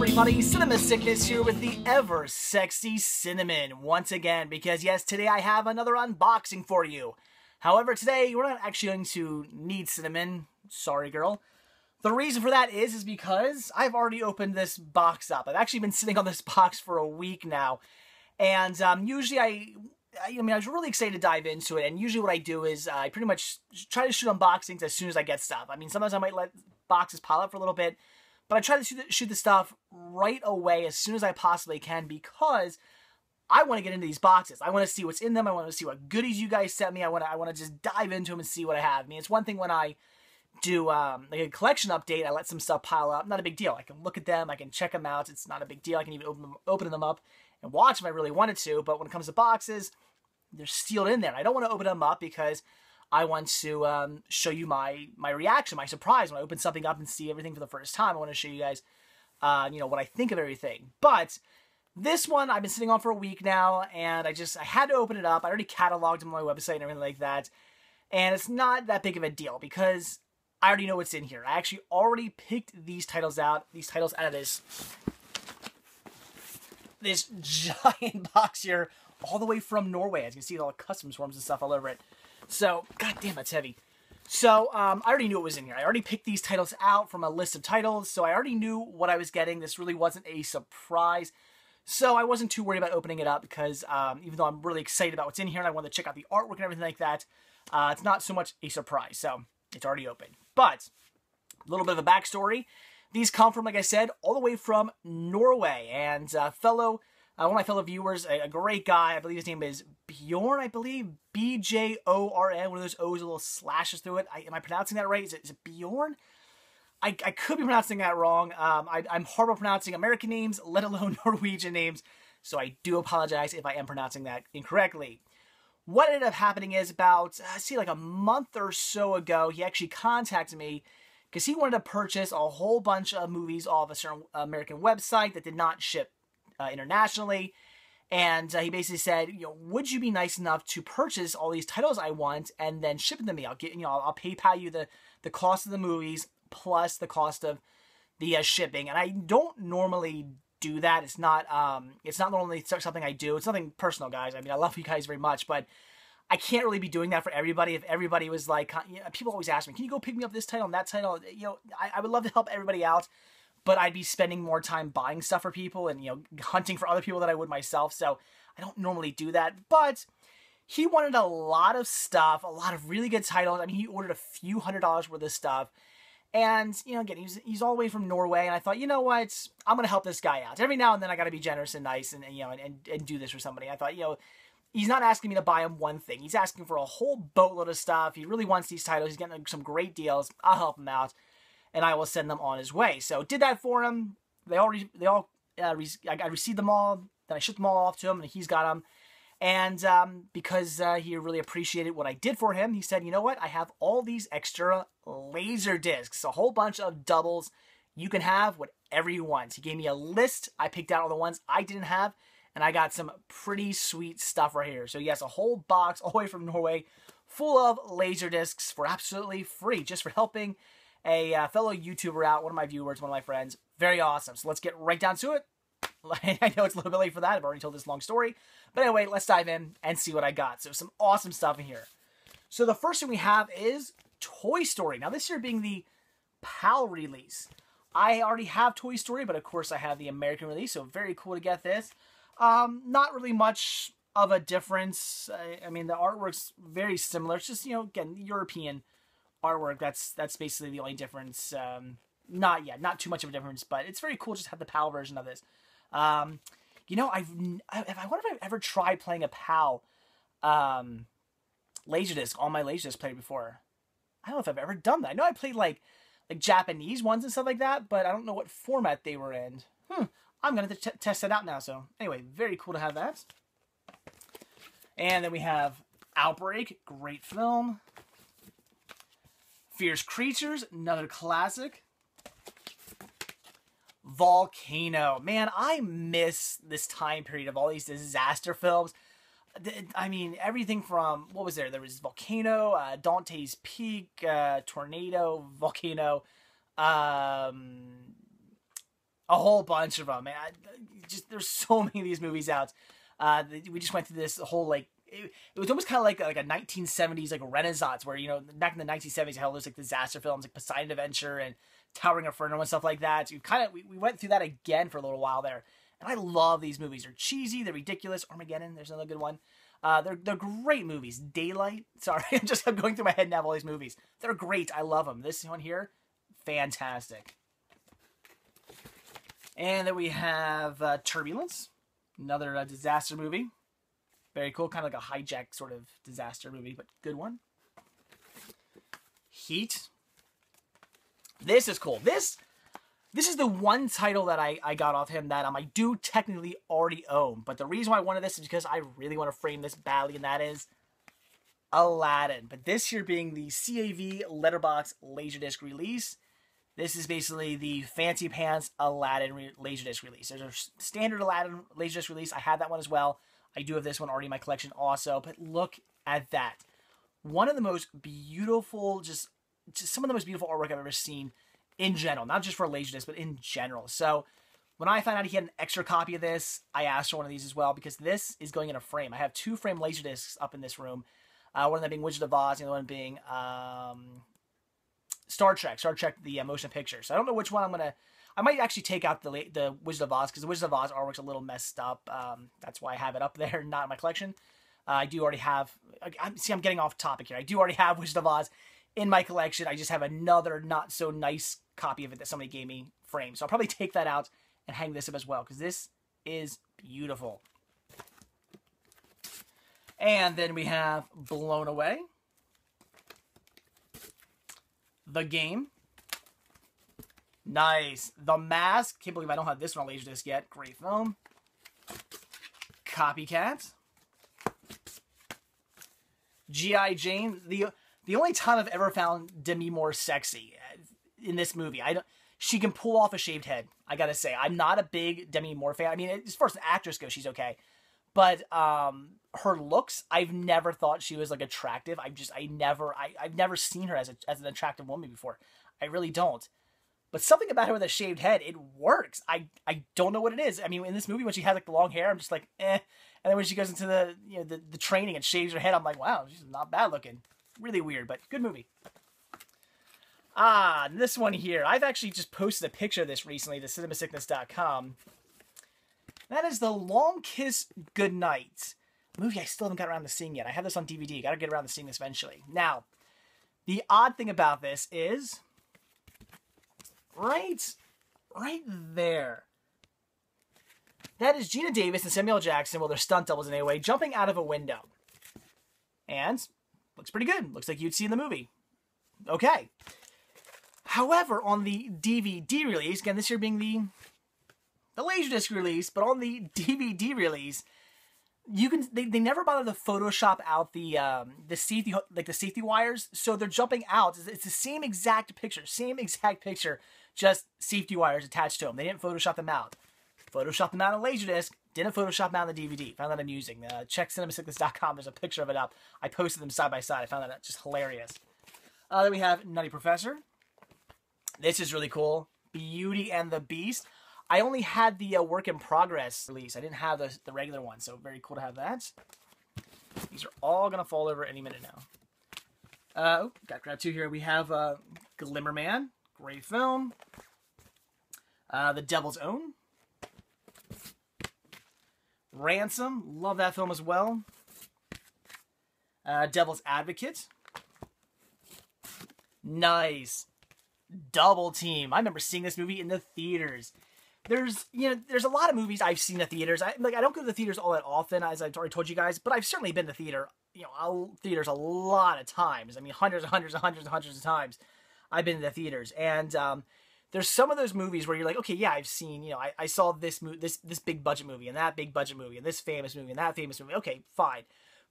everybody, Cinema Sickness here with the ever sexy Cinnamon once again, because yes, today I have another unboxing for you. However, today we're not actually going to need Cinnamon, sorry girl. The reason for that is because I've already opened this box up. I've actually been sitting on this box for a week now, and usually I was really excited to dive into it, and usually what I do is I pretty much try to shoot unboxings as soon as I get stuff. I mean, sometimes I might let boxes pile up for a little bit, but I try to shoot the stuff right away as soon as I possibly can because I want to get into these boxes. I want to see what's in them. I want to see what goodies you guys sent me. I want to just dive into them and see what I have. I mean, it's one thing when I do like a collection update, I let some stuff pile up. Not a big deal. I can look at them. I can check them out. It's not a big deal. I can even open them up and watch them if I really wanted to. But when it comes to boxes, they're sealed in there. I don't want to open them up because I want to show you my reaction, my surprise when I open something up and see everything for the first time. I want to show you guys, what I think of everything. But this one I've been sitting on for a week now, and I had to open it up. I already cataloged them on my website and everything like that, and it's not that big of a deal because I already know what's in here. I actually already picked these titles out of this giant box here, all the way from Norway. As you can see, all the customs forms and stuff all over it. So, god damn, that's heavy. So, I already knew what was in here. I already picked these titles out from a list of titles, so I already knew what I was getting. This really wasn't a surprise. So, I wasn't too worried about opening it up because, even though I'm really excited about what's in here and I wanted to check out the artwork and everything like that, it's not so much a surprise. So, it's already open. But, a little bit of a backstory. These come from, like I said, all the way from Norway. And one of my fellow viewers, a great guy, I believe his name is Bjorn, I believe, B-J-O-R-N, one of those O's with little slashes through it. Am I pronouncing that right? Is it Bjorn? I could be pronouncing that wrong. I'm horrible pronouncing American names, let alone Norwegian names, so I do apologize if I am pronouncing that incorrectly. What ended up happening is about, like a month or so ago, he actually contacted me because he wanted to purchase a whole bunch of movies off a certain American website that did not ship internationally, and he basically said, would you be nice enough to purchase all these titles I want and then ship them to me? I'll PayPal you the cost of the movies plus the cost of the shipping. And I don't normally do that. It's not normally something I do. It's nothing personal, guys. I mean, I love you guys very much, but I can't really be doing that for everybody. If everybody was like, people always ask me, can you go pick me up this title and that title? I would love to help everybody out, but I'd be spending more time buying stuff for people and, hunting for other people than I would myself. So I don't normally do that. But he wanted a lot of stuff, a lot of really good titles. I mean, he ordered a few $100s worth of stuff. And, again, he's all the way from Norway. And I thought, you know what? I'm going to help this guy out. Every now and then I got to be generous and nice and do this for somebody. I thought, he's not asking me to buy him one thing. He's asking for a whole boatload of stuff. He really wants these titles. He's getting some great deals. I'll help him out, and I will send them on his way. So did that for him. I received them all. Then I shipped them all off to him, and he's got them. And because he really appreciated what I did for him, he said, you know what? I have all these extra laser discs, a whole bunch of doubles. You can have whatever you want. He gave me a list. I picked out all the ones I didn't have, and I got some pretty sweet stuff right here. So yes, a whole box all the way from Norway full of laser discs for absolutely free, just for helping a fellow YouTuber out, one of my viewers, one of my friends. Very awesome. So let's get right down to it. I know it's a little bit late for that. I've already told this long story. But anyway, let's dive in and see what I got. So some awesome stuff in here. So the first thing we have is Toy Story. Now this year being the PAL release. I already have Toy Story, but of course I have the American release. So very cool to get this. Not really much of a difference. I mean, the artwork's very similar. It's just, again, European artwork. That's basically the only difference. Not too much of a difference, but it's very cool just to have the PAL version of this. I wonder if I've ever tried playing a PAL Laserdisc on my Laserdisc player before. I don't know if I've ever done that. I know I played like Japanese ones and stuff like that, but I don't know what format they were in. I'm going to test that out now. So anyway, very cool to have that. And then we have Outbreak, great film. Fierce Creatures, another classic. Volcano. Man, I miss this time period of all these disaster films. I mean, everything from, what was there? There was Volcano, Dante's Peak, Tornado, Volcano, A whole bunch of them, man. Just there's so many of these movies out. We just went through this whole like it was almost kind of like a 1970s like Renaissance where back in the 1970s how there's like disaster films like Poseidon Adventure and Towering Inferno and stuff like that. So we went through that again for a little while there, and I love these movies. They're cheesy, they're ridiculous. Armageddon, there's another good one. They're great movies. Daylight, sorry, I'm going through my head now of all these movies. They're great. I love them. This one here, fantastic. And then we have Turbulence, another disaster movie. Very cool, kind of like a hijack sort of disaster movie, but good one. Heat. This is cool. This is the one title that I got off him that I do technically already own. But the reason why I wanted this is because I really want to frame this badly, and that is Aladdin. But this here being the CAV Letterbox Laserdisc release. This is basically the fancy pants Aladdin Laserdisc release. There's a standard Aladdin Laserdisc release. I have that one as well. I do have this one already in my collection also. But look at that. One of the most beautiful, just some of the most beautiful artwork I've ever seen in general. Not just for Laserdisc, but in general. So when I found out he had an extra copy of this, I asked for one of these as well because this is going in a frame. I have 2 frame Laserdiscs up in this room. One of them being Wizard of Oz, the other one being Star Trek, the motion picture. So I don't know which one I'm going to... I might actually take out the Wizard of Oz, because the Wizard of Oz artwork's a little messed up. That's why I have it up there, not in my collection. I do already have... I'm getting off topic here. I do already have Wizard of Oz in my collection. I just have another not-so-nice copy of it that somebody gave me framed. So I'll probably take that out and hang this up as well, because this is beautiful. And then we have Blown Away. The Game. Nice. The Mask. Can't believe I don't have this one on Laserdisc yet. Great film. Copycat. G.I. Jane. The only time I've ever found Demi Moore sexy in this movie. She can pull off a shaved head, I gotta say. I'm not a big Demi Moore fan. I mean, as far as an actress goes, she's okay. But her looks, I've never thought she was like attractive. I've never seen her as an attractive woman before. I really don't. But something about her with a shaved head, it works. I don't know what it is. I mean, in this movie when she has like the long hair, I'm just like, eh. And then when she goes into the training and shaves her head, I'm like, wow, she's not bad looking. Really weird, but good movie. This one here. I've actually just posted a picture of this recently to cinemasickness.com. That is The Long Kiss Goodnight. A movie I still haven't got around to seeing yet. I have this on DVD. Got to get around to seeing this eventually. Now, the odd thing about this is right there. That is Gina Davis and Samuel Jackson, well, they're stunt doubles anyway, jumping out of a window. And looks pretty good. Looks like you'd see in the movie. Okay. However, on the DVD release, again, this year being the Laserdisc release, but on the DVD release, they never bother to Photoshop out the safety wires, so they're jumping out. It's the same exact picture, just safety wires attached to them. They didn't Photoshop them out. Photoshopped them out on Laserdisc, didn't Photoshop them out on the DVD. Found that amusing. Check cinemasickness.com. There's a picture of it up. I posted them side by side. I found that just hilarious. Then we have Nutty Professor. This is really cool. Beauty and the Beast. I only had the work in progress release. I didn't have the regular one, so very cool to have that. These are all going to fall over any minute now. Got to grab 2 here. We have Glimmerman. Great film. The Devil's Own. Ransom. Love that film as well. Devil's Advocate. Nice. Double Team. I remember seeing this movie in the theaters. There's a lot of movies I've seen in the theaters. I don't go to the theaters all that often, as I've already told you guys, but I've certainly been to theaters a lot of times. I mean, hundreds of times I've been to the theaters. And there's some of those movies where you're like, okay, yeah, I've seen, I saw this big budget movie and that big budget movie and this famous movie and that famous movie. Okay, fine.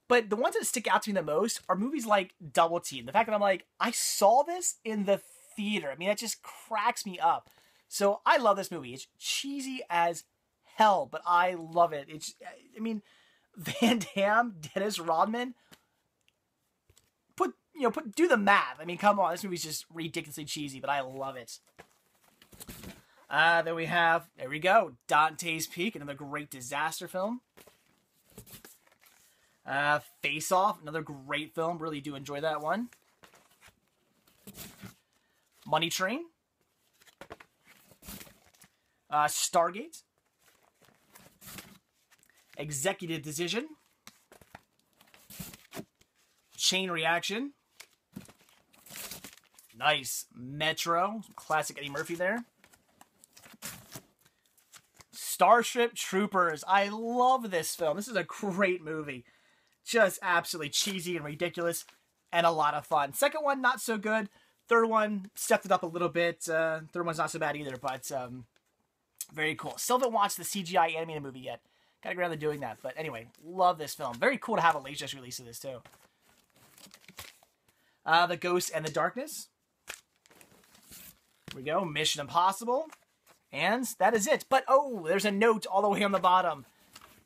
But the ones that stick out to me the most are movies like Double Team. The fact that I'm like, I saw this in the theater. I mean, that just cracks me up. So I love this movie. It's cheesy as hell, but I love it. Van Damme, Dennis Rodman, do the math. I mean, come on, this movie's just ridiculously cheesy, but I love it. Then we have, there we go, Dante's Peak, another great disaster film. Face Off, another great film. Really do enjoy that one. Money Train. Stargate. Executive Decision. Chain Reaction. Nice. Metro. Classic Eddie Murphy there. Starship Troopers. I love this film. This is a great movie. Just absolutely cheesy and ridiculous and a lot of fun. Second one, not so good. Third one, stepped it up a little bit. Third one's not so bad either, but very cool. Still haven't watched the CGI animated movie yet. Gotta get around to doing that. But anyway, love this film. Very cool to have a latest release of this, too. The Ghost and the Darkness. Here we go. Mission Impossible. And that is it. But, oh, there's a note all the way on the bottom.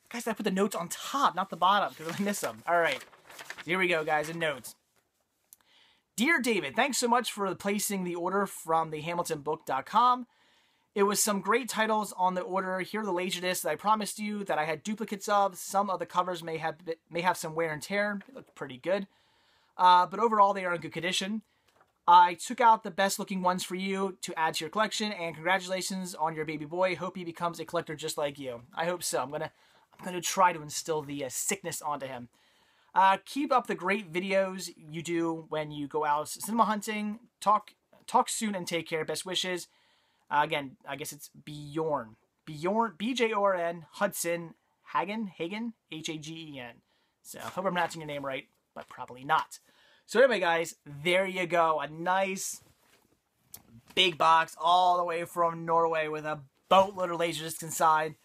Guys, I put the notes on top, not the bottom, because I miss them. All right. Here we go, guys, a note. Dear David, thanks so much for placing the order from the HamiltonBook.com. It was some great titles on the order. Here are the Laserdiscs that I promised you that I had duplicates of. Some of the covers may have some wear and tear. They look pretty good. But overall, they are in good condition. I took out the best-looking ones for you to add to your collection, and congratulations on your baby boy. Hope he becomes a collector just like you. I hope so. I'm gonna try to instill the sickness onto him. Keep up the great videos you do when you go out cinema hunting. Talk soon and take care. Best wishes. Again, I guess it's Bjorn, B-J-O-R-N, Hudson, Hagen, H-A-G-E-N. So I hope I'm pronouncing your name right, but probably not. So anyway, guys, there you go. A nice big box all the way from Norway with a boatload of Laserdiscs inside.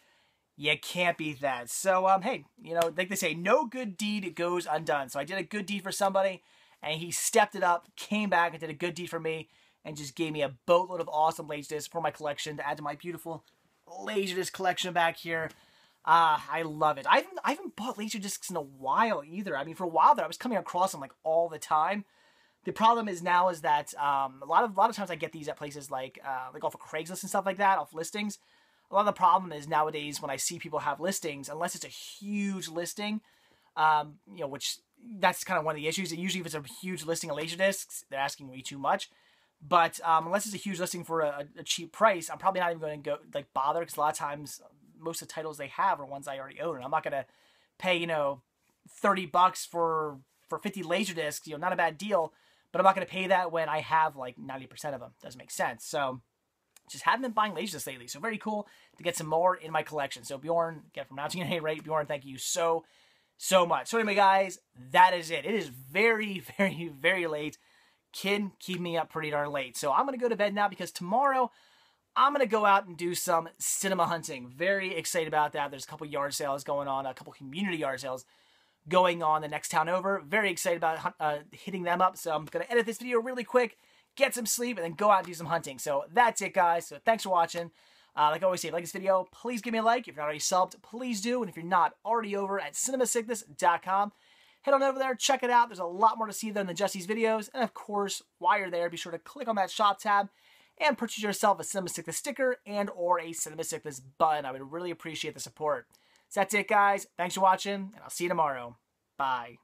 You can't beat that. So, hey, you know, like they say, no good deed goes undone. So I did a good deed for somebody, and he stepped it up, came back and did a good deed for me, and just gave me a boatload of awesome Laserdiscs for my collection to add to my beautiful Laserdisc collection back here. I love it. I haven't bought Laserdiscs in a while either. I mean, for a while there, I was coming across them like all the time. The problem is now is that a lot of times I get these at places like off of Craigslist and stuff like that, off listings. A lot of the problem is nowadays when I see people have listings, unless it's a huge listing, you know, which that's kind of one of the issues. Usually, if it's a huge listing of Laserdiscs, they're asking way too much. But unless it's a huge listing for a cheap price, I'm probably not even going to go bother, because a lot of times most of the titles they have are ones I already own, and I'm not going to pay, you know, $30 for 50 Laserdiscs. You know, not a bad deal, but I'm not going to pay that when I have like 90% of them. Doesn't make sense. So just haven't been buying Laserdiscs lately. So very cool to get some more in my collection. So Bjorn, get from pronouncing your name right, Bjorn, thank you so much. So anyway, guys, that is it. It is very, very, very late. Can keep me up pretty darn late. So I'm going to go to bed now, because tomorrow I'm going to go out and do some cinema hunting. Very excited about that. There's a couple yard sales going on, a couple community yard sales going on the next town over. Very excited about hitting them up. So I'm going to edit this video really quick, get some sleep, and then go out and do some hunting. So that's it, guys. So thanks for watching. Like I always say, if you like this video, please give me a like. If you're not already subbed, please do. And if you're not already over at cinemasickness.com, head on over there, check it out. There's a lot more to see there than just these videos. And of course, while you're there, be sure to click on that shop tab and purchase yourself a Cinema Sickness sticker and or a Cinema Sickness button. I would really appreciate the support. So that's it, guys. Thanks for watching, and I'll see you tomorrow. Bye.